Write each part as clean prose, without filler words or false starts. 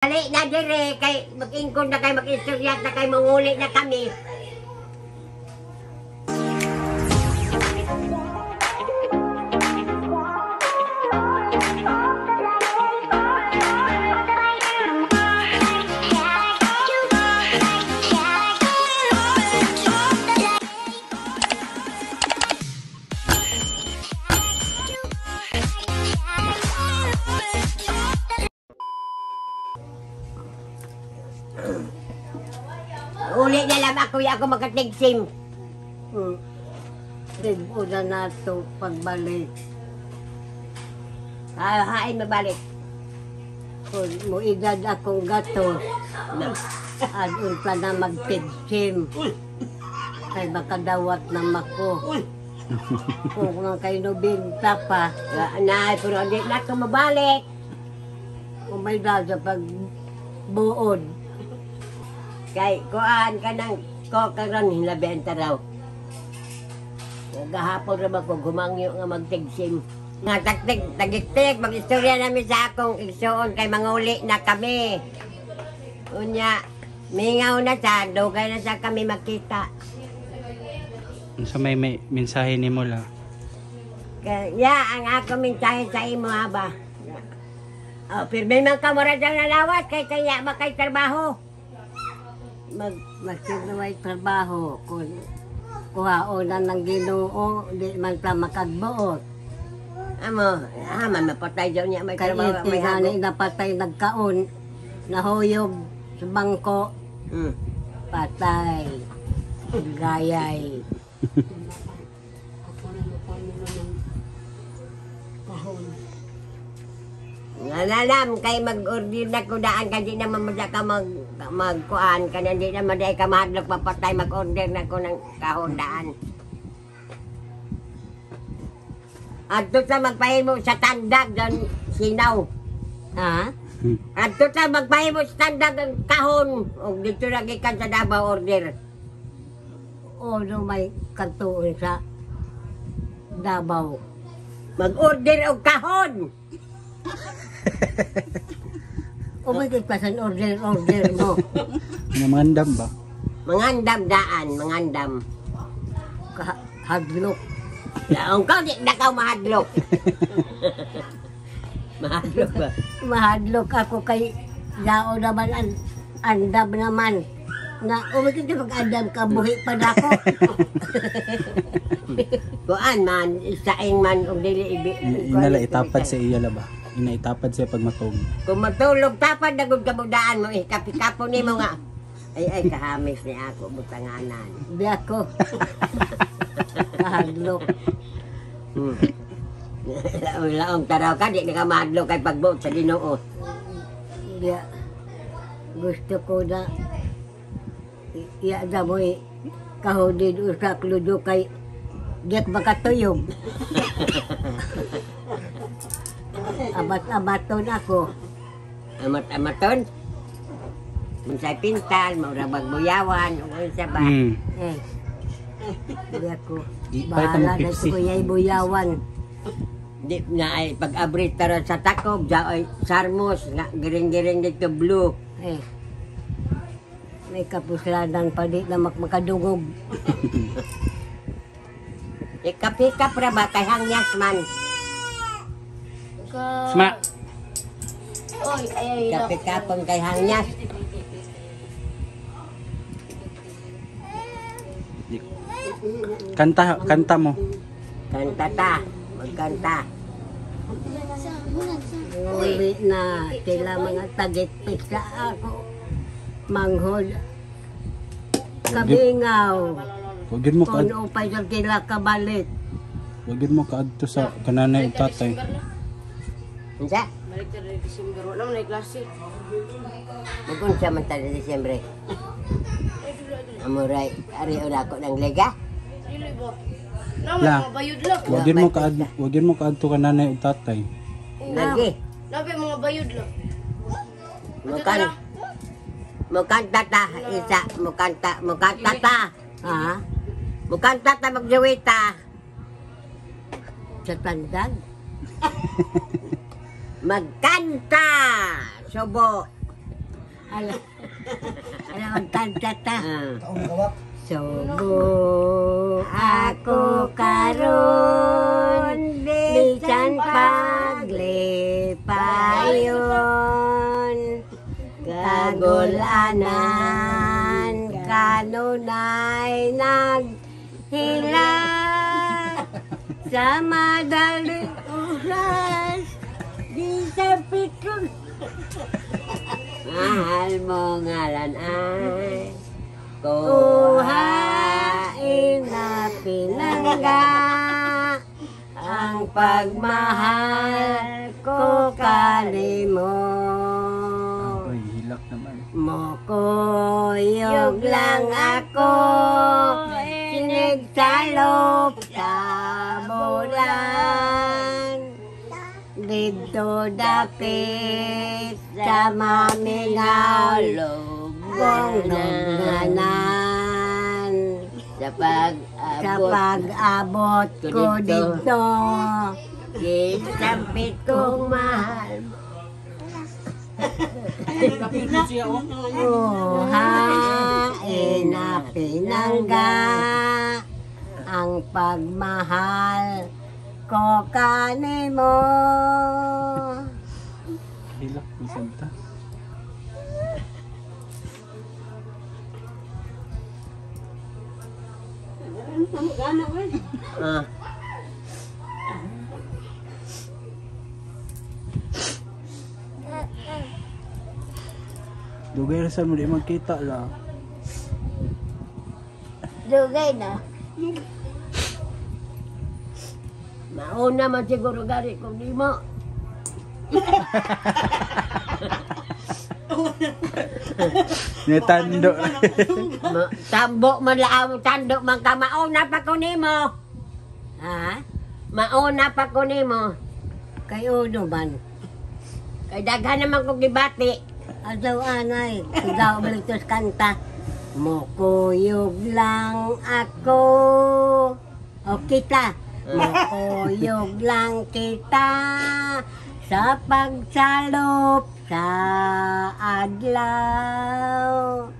Dali na dire, kay mag-ingkod na kay mag-istoryat na kay manguli na kami. Uli na lang ako makatigsim. Tibo na nato pagbalik. Hain mabalik. Kung mo edad akong gatos, adun pa na magtigsim. Kay makadawat na mako. Kung nga kayo nobinta pa, Na, pero hindi na ako mabalik. kung may dada pag buod. Kay kuan ka ng karon hinabenta raw. Gahapon ra ba ko gumangyo nga magtigsim. Nga tagik-tik mag-istorya namin sa akong igsuon kay manguli na kami. Unya, mingaw na sa dugay na sa kami makita. Sa may mensahe ni mo la. Kaya ang ako mensahe sa imo ba. Oh, pirmi man ka mura dyan nalawat kay kaya makay trabaho. Magsinaway trabaho. Kung kuhaonan ng Ginoo, di man ta makagbuot. Amo, man mapatay dyan niya may Kaya trabaho. May tingali hago. na patay nagkaon, nahuyog sa bangko, patay, gayay. Nalalam kay mag-order na ko daan ka di naman madya ka magkuan ka na di naman dahil ka mahadlok papatay mag-order na ko ng kahon daan. At sa magpahimo sa tandag ng sinaw. Ha? At sa magpahimo sa tandag ng kahon. O dito lagi ka sa Davao order. O no may katuon sa Davao. Mag-order og kahon. O may kipasan order mo. Namandam ba? Mangandam daan, mangandam. Hadlok. Laong ka, di na ka mahadlok. Mahadlok ba? Mahadlok ako kay Yao naman andam naman. Na umikit na pag-andam ka, buhi pa na ako. Kuan man, isaing man, o dili ibi. Inala itapad sa iya la ba? Inaitapad siya pag matog. Kung matulog, tapad na gud kabudaan mo, kapi-kapo ni mo nga. Ay, kahamis ni ako, butanganan. Di ako. Kahadlok. Laong taraw ka, di na ka mahadlok kay pagbuot sa Ginoo. Di gusto ko na iya na mo kahudin usak ludo kay diyak makatuyog. Amat-amaton ako. Amat-amaton? Unsay pintal, maura magbuyawan, unsa ba? Di ako. Bahala Bahala na ko yay buyawan. Di na ay pag-abrit tara sa takob, ay sarmos, nga giring-giring dito blue. May kapuslanan pa di na makadungog. Ikap-ikap ra ba kay hangyak man? Sma! Oy, ay, Ikap-ikapon kay hangyak. Kanta mo. Kanta ta, magkanta. Uli na sila mga tagit-pit sa ako. Manghod. Kabingaw. Wagin mo ka Kung upay sa sila kabalik. wagin mo kaadto sa kananay ug tatay. Unsa? balik tayo na December. Wala mo na klase. Mag-unsa man ta sa Disyembre. Amuray, ari una ko ng lega. Dili ba? Naman, La. mga bayod lang. Wagin mo kaadto kananay ug tatay. Lagi. Nabi, mga bayod lang. Mukan. Mukanta ta, isa, mukanta ta. Ha? Mukanta ta magjuwita. Sa tandag. Magkanta! Subo. Alam magkantata. Ah. Subo ako karon bisan paglipayon kagulanan kanunay naghila sa madaling oras di sa pikon. Mahal mo ngalan ay Kuhain na pinangga ang pagmahal ko kanimo. Ay, hilak naman. Mukuyog lang ako sinigsalop sa bulan dito dapit sa mamingaw lubong nunganan sa sa pag-abot pag-abot ko dito gisampit kong mahal mo. Kuhain na pinangga ang pagmahal ko kanimo. Hilak, minsan ta. Ah. Dugay ra sa mo di magkita la. Dugay na. Mauna man siguro gari kung di mo. Netando. Tambo man lang tando man ka mauna pa ko nimo. Ha? Mauna pa ko nimo. Kay uno man. Kay daghan naman ko gibati. Adaw anay. Sigaw balitos kanta. Mukuyog lang ako. O kita. Mukuyog lang kita. Sa pagsalop sa adlaw.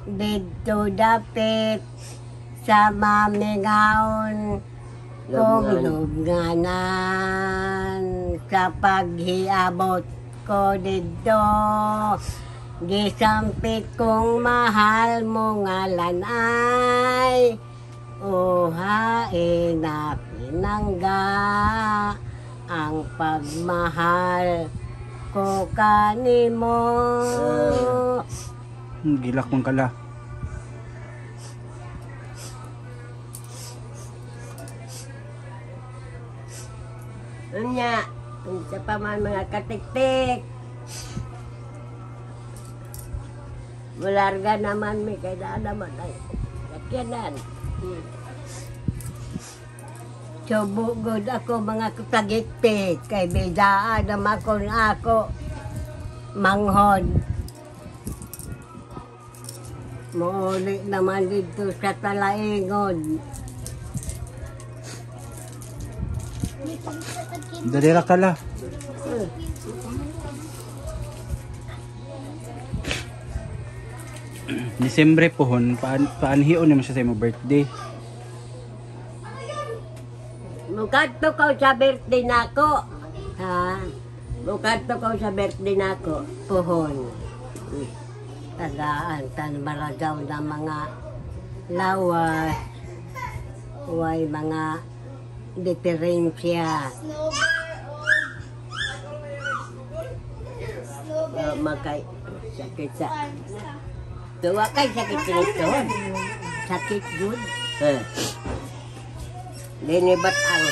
Dito dapit sa mamingawon kong lubnganan sa paghiabot ko dito gisampit kong mahal mo ngalan ay uhain na pinangga ang pagmahal ko kanimo. Gilak mong kala. Unya, unsa pa man mga katiktik. Malarga naman may kay naman ay sakyanan. Subugod ako mga kutagiktik kay bidaan naman ako manghod. Muuli naman dito sa Talaingon. Dalira kala. Disyembre pohon, paanhion naman siya sa imo birthday. Mukadto ko sa birthday nako. Ha? Mukadto ko sa birthday nako. Puhon. Tagaan tan maragaw na mga lawas. Huwag mga diferensya. Makay sakit sa tuwa kay sakit nito. Sakit good. Linibat ang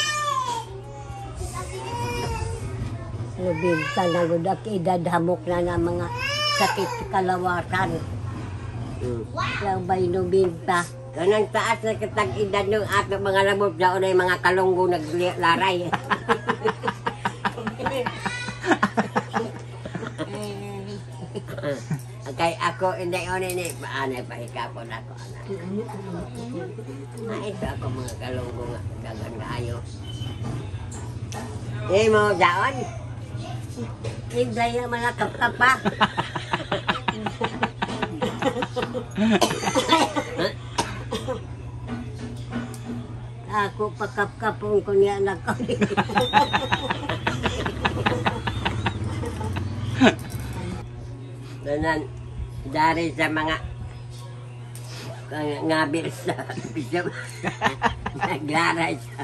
Nubinta na gudak idadhamok na ng mga sakit kalawasan. Lang ba'y nubinta? kanang taas na kitag edad ng ato mga lamot daon ay mga kalunggo naglaray. Kay ako hindi ni paanay pa hikapon ako anak. Ito ako mga kalunggo nga dagan kaayo. Mo daon. Hindi yung mga kapapa. Ako pakap-kapong ko niya nagkali. Tanan, dari sa mga ngabil sa piso. Naglaray siya.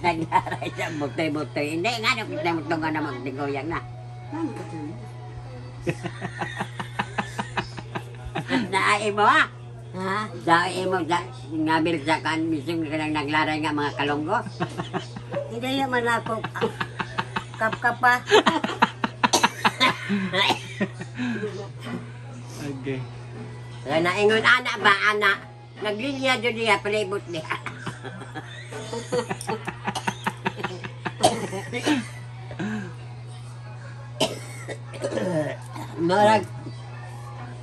Naglaray siya, butoy-butoy. Hindi nga, butoy-butoy nga na magtiguyang na. Naay mo ha? Ha? Naay mo, ngabil sa mising ka lang naglaray nga mga kalunggo. Hindi naman ako kap-kap pa. Okay. Kaya naingon, anak ba, anak? Naglinya doon niya, palibot niya. Murag,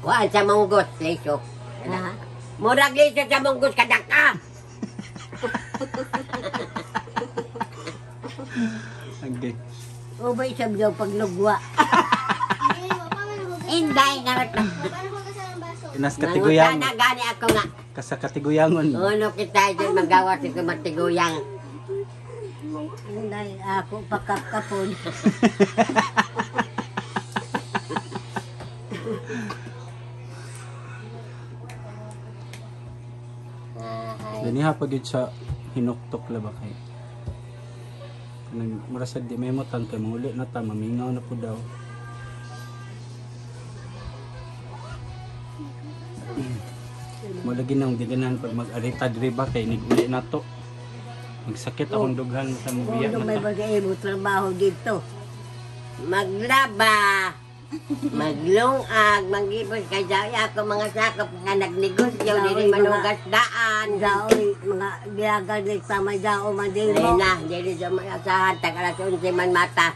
wala sa munggos, liso. Ha? Murag liso sa munggos, kadaka. Okay. Ubay sa daw paglugwa. Inday nga. Inas katiguyang. Nangutana gani ako nga. Kasa katiguyangon. Uno kita dyan magawa sa kumatiguyang. Hindi ako pakap-kapon. Daniha pag yun sa hinuktok la ba kay. Kanang mura sa di may motang kay manguli na ta mamingaw na po daw. Malagi nang diganan pag mag-arita diri ba kay niguli na to. Magsakit akong dughan sa mubiya Kung may na ta. bagay mo trabaho dito. Maglaba. Maglungag. Magipon kay Jawi ako mga sakop nga nagnegosyo. Dili manugas daan. Daoy, mga biyagan ni tamay dao man din Ay mo. na, dili sa mga asahan. Tag alas 11 man mata.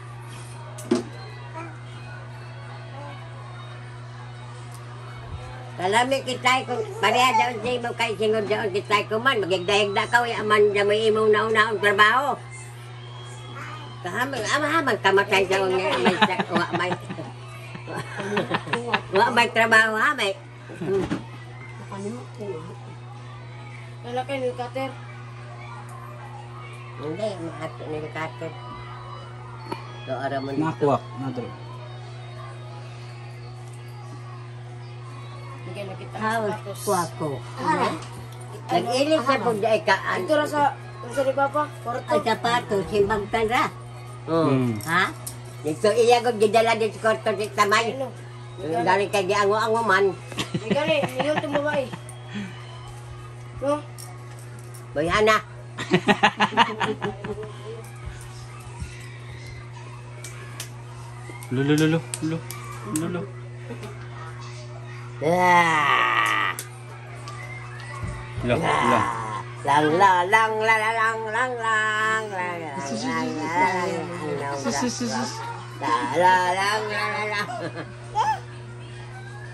Kalami kitay kung pareha daw sa imo kay singod daw kitay ko man magigdahigda ka ya man da may imong nauna-un trabaho. Kahamang amahamang kamatay daw nga may may trabaho ha may. Lalaki ni Kater. Hindi maato ni kater. Do ara mo Nakuwak na diri. Hindi na kita Hawas sapatos. ko ako. Nag-ilis sa pud ay kaan. Ito ra sa ni Papa. Kwarto. Ay sapatos, simbang tanra. Hmm. Ha? Dito iya ko gidala din sa kwarto di tamay. Ano? Dali kay giango-ango man. May gani, niyo itong babae. No? Bayana. Lulu. Ah. Lo. Lang la lang la la lang lang lang lang lang.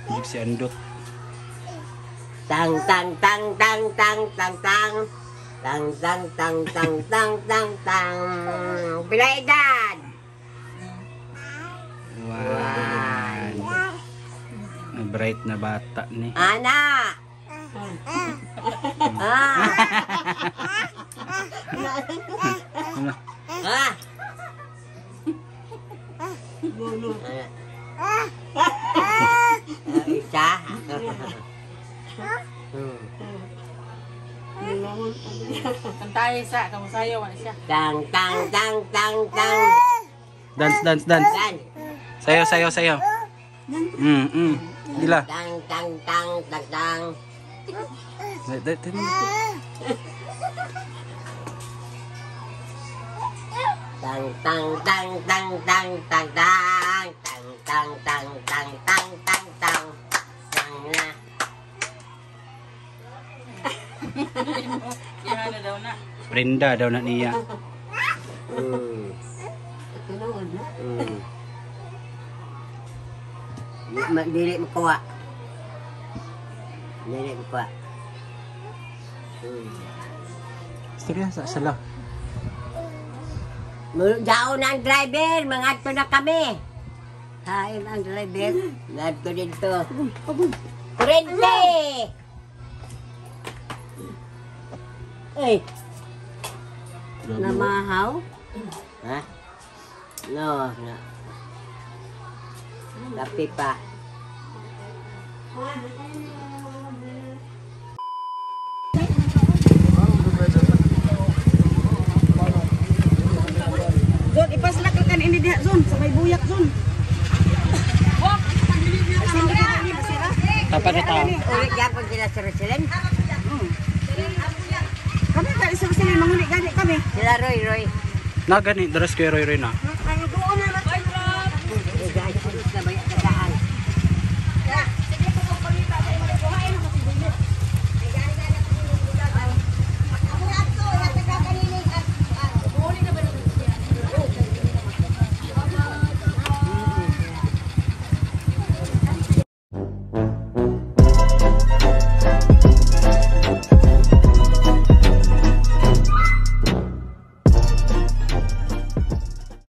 Hindi si Andot. Tang tang tang tang tang tang tang tang tang tang tang tang tang tang. Pila edad? Wow. Bright na bata ni. Ana. Ah. Ano? Ah. Isa. Kantahe sa, kamusayaw siya. Tang tang tang tang tang. Dance. Dan. Sayo. Gila. Tang tang tang tang tang. Tang tang tang tang tang tang tang tang tang tang tang tang tang tang na. Prenda daw na niya. Dili mo kuha. Dili mo kuha. Istorya sa sala. Daon ang driver, mangadto na kami. Hain ang driver. Ngadto dito. Kurente! Eh, Grabe. namahaw. Ha? No, no. Kape pa. Zon, ipaslak ka kan ini diha zon, sa may buyak zon. Tapat na tao. Ulit yapon sila sa Rosilin. Kami ka isa sila manguli gani kami. Sila Roy. Na gani, daras kay Roy Roy na.